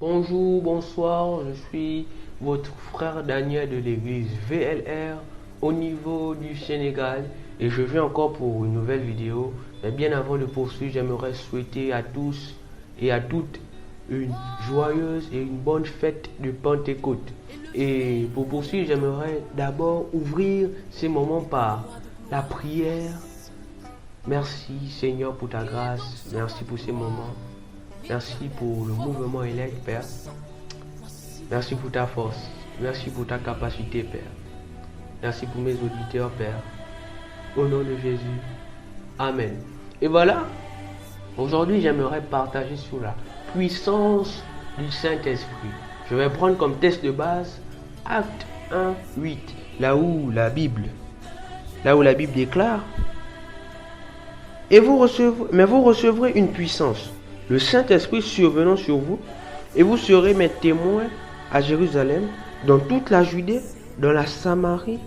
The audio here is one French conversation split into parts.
Bonjour, bonsoir, je suis votre frère Daniel de l'église VLR au niveau du Sénégal et je viens encore pour une nouvelle vidéo. Mais bien avant de poursuivre, j'aimerais souhaiter à tous et à toutes une joyeuse et une bonne fête de Pentecôte. Et pour poursuivre, j'aimerais d'abord ouvrir ces moments par la prière. Merci Seigneur pour ta grâce, merci pour ces moments. Merci pour le mouvement élect, Père. Merci pour ta force. Merci pour ta capacité, Père. Merci pour mes auditeurs, Père. Au nom de Jésus. Amen. Et voilà, aujourd'hui, j'aimerais partager sur la puissance du Saint-Esprit. Je vais prendre comme test de base Acte 1, 8, là où la Bible déclare vous recevrez une puissance, le Saint-Esprit survenant sur vous, et vous serez mes témoins à Jérusalem, dans toute la Judée, dans la Samarie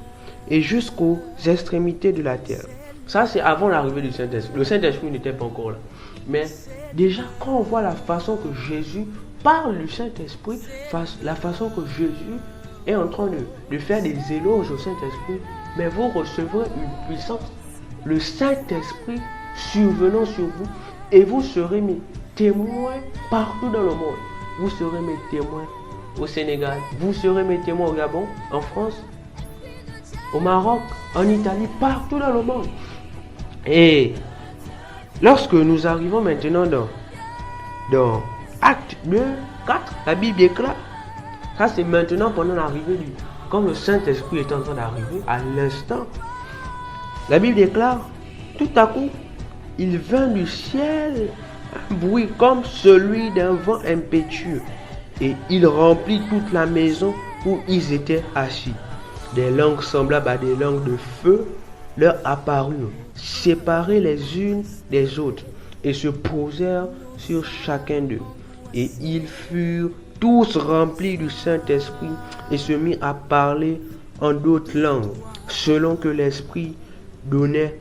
et jusqu'aux extrémités de la terre. Ça, c'est avant l'arrivée du Saint-Esprit. Le Saint-Esprit n'était pas encore là. Mais déjà, quand on voit la façon que Jésus parle du Saint-Esprit, la façon que Jésus est en train de faire des éloges au Saint-Esprit, mais vous recevrez une puissance, le Saint-Esprit survenant sur vous, et vous serez mes témoins partout dans le monde. Vous serez mes témoins au Sénégal, vous serez mes témoins au Gabon, en France, au Maroc, en Italie, partout dans le monde. Et lorsque nous arrivons maintenant dans Acte 2, 4, la Bible déclare, ça c'est maintenant pendant l'arrivée comme le Saint-Esprit est en train d'arriver, à l'instant, la Bible déclare, tout à coup, il vint du ciel un bruit comme celui d'un vent impétueux, et il remplit toute la maison où ils étaient assis. Des langues semblables à des langues de feu leur apparurent, séparées les unes des autres, et se posèrent sur chacun d'eux. Et ils furent tous remplis du Saint-Esprit et se mirent à parler en d'autres langues, selon que l'Esprit donnait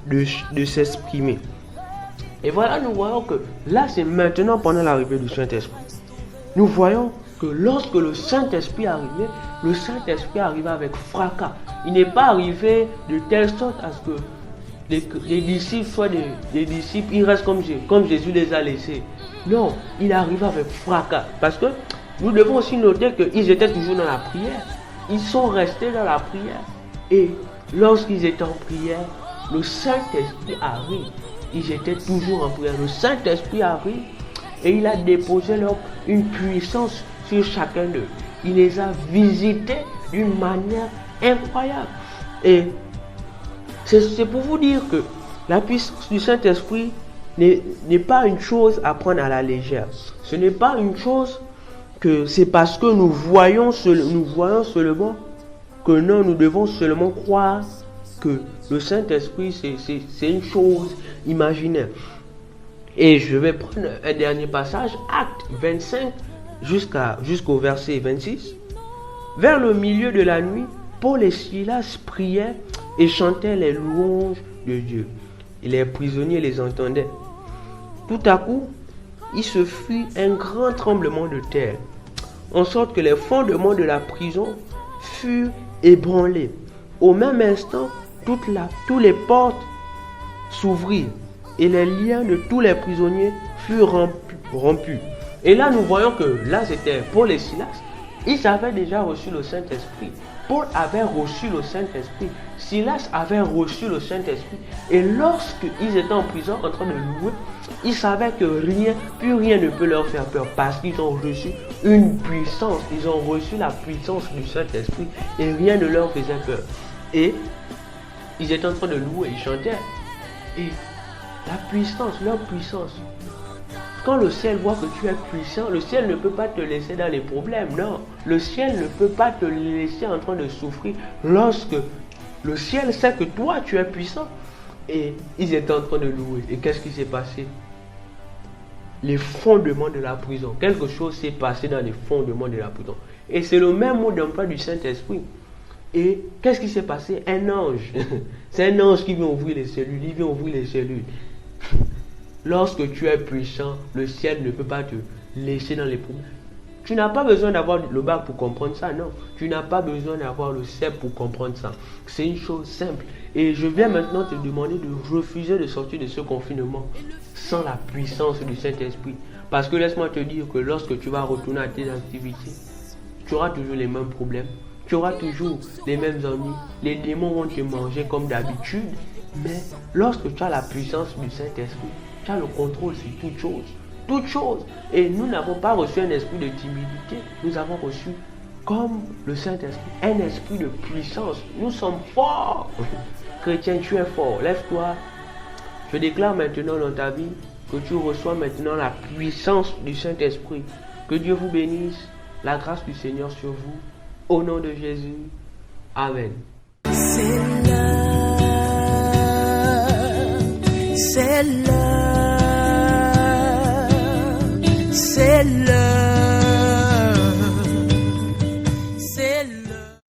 de s'exprimer. Et voilà, nous voyons que là, c'est maintenant pendant l'arrivée du Saint-Esprit. Nous voyons que lorsque le Saint-Esprit arrivait, le Saint-Esprit arrivait avec fracas. Il n'est pas arrivé de telle sorte à ce que les disciples soient des disciples, ils restent comme Jésus les a laissés. Non, il arrivait avec fracas. Parce que nous devons aussi noter qu'ils étaient toujours dans la prière. Ils sont restés dans la prière. Et lorsqu'ils étaient en prière, le Saint-Esprit arrive. Ils étaient toujours en prière. Le Saint-Esprit arrive et il a déposé une puissance sur chacun d'eux. Il les a visités d'une manière incroyable. Et c'est pour vous dire que la puissance du Saint-Esprit n'est pas une chose à prendre à la légère. Ce n'est pas une chose que c'est parce que nous voyons seulement que non, nous devons seulement croire que le Saint-Esprit c'est une chose imaginaire. Et je vais prendre un dernier passage, Acte 25 jusqu'au verset 26. Vers le milieu de la nuit, Paul et Silas priaient et chantaient les louanges de Dieu. Et les prisonniers les entendaient. Tout à coup, il se fit un grand tremblement de terre, en sorte que les fondements de la prison furent ébranlés. Au même instant, toutes les portes s'ouvrirent et les liens de tous les prisonniers furent rompus. Et là, nous voyons que là, c'était Paul et Silas. Ils avaient déjà reçu le Saint-Esprit. Paul avait reçu le Saint-Esprit. Silas avait reçu le Saint-Esprit. Et lorsqu'ils étaient en prison en train de louer, ils savaient que plus rien ne peut leur faire peur parce qu'ils ont reçu une puissance. Ils ont reçu la puissance du Saint-Esprit et rien ne leur faisait peur. Et ils étaient en train de louer, ils chantaient. Et leur puissance. Quand le ciel voit que tu es puissant, le ciel ne peut pas te laisser dans les problèmes. Non, le ciel ne peut pas te laisser en train de souffrir lorsque le ciel sait que toi tu es puissant. Et ils étaient en train de louer. Et qu'est-ce qui s'est passé? Les fondements de la prison. Quelque chose s'est passé dans les fondements de la prison. Et c'est le même mot d'emploi du Saint-Esprit. Et qu'est-ce qui s'est passé? Un ange. C'est un ange qui vient ouvrir les cellules. Il vient ouvrir les cellules. Lorsque tu es puissant, le ciel ne peut pas te laisser dans les problèmes. Tu n'as pas besoin d'avoir le bac pour comprendre ça, non. Tu n'as pas besoin d'avoir le CEP pour comprendre ça. C'est une chose simple. Et je viens maintenant te demander de refuser de sortir de ce confinement sans la puissance du Saint-Esprit. Parce que laisse-moi te dire que lorsque tu vas retourner à tes activités, tu auras toujours les mêmes problèmes. Tu auras toujours les mêmes ennuis. Les démons vont te manger comme d'habitude. Mais lorsque tu as la puissance du Saint-Esprit, tu as le contrôle sur toute chose. Toute chose. Et nous n'avons pas reçu un esprit de timidité. Nous avons reçu, comme le Saint-Esprit, un esprit de puissance. Nous sommes forts. Chrétien, tu es fort. Lève-toi. Je déclare maintenant dans ta vie que tu reçois maintenant la puissance du Saint-Esprit. Que Dieu vous bénisse. La grâce du Seigneur sur vous. Au nom de Jésus. Amen. C'est l'heure, c'est l'heure.